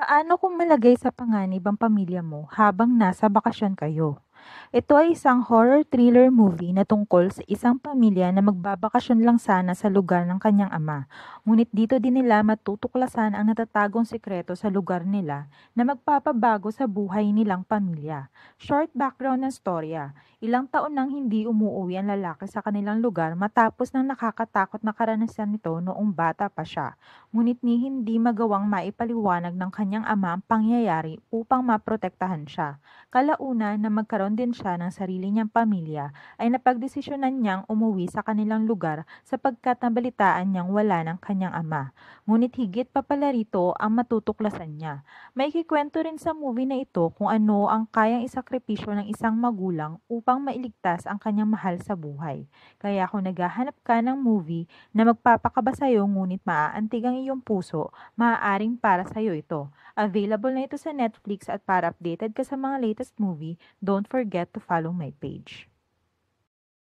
Paano kung malagay sa panganib ang pamilya mo habang nasa bakasyon kayo? Ito ay isang horror thriller movie na tungkol sa isang pamilya na magbabakasyon lang sana sa lugar ng kanyang ama. Ngunit dito din nila matutuklasan ang natatagong sikreto sa lugar nila na magpapabago sa buhay nilang pamilya. Short background ng storya. Ilang taon nang hindi umuwi ang lalaki sa kanilang lugar matapos ng nakakatakot na karanasan nito noong bata pa siya. Ngunit ni hindi magawang maipaliwanag ng kanyang ama ang pangyayari upang maprotektahan siya. Kalaunan na magkaroon din siya ng sarili niyang pamilya, ay napagdesisyonan niyang umuwi sa kanilang lugar sapagkat nabalitaan niyang wala ng kanyang ama. Ngunit higit pa pala rito ang matutuklasan niya. May kikwento rin sa movie na ito kung ano ang kayang isakripisyo ng isang magulang upang mailigtas ang kanyang mahal sa buhay. Kaya kung naghahanap ka ng movie na magpapakaba sa'yo ngunit maaantig ang iyong puso, maaaring para sa'yo ito. Available na ito sa Netflix at para updated ka sa mga latest movie, don't forget to follow my page.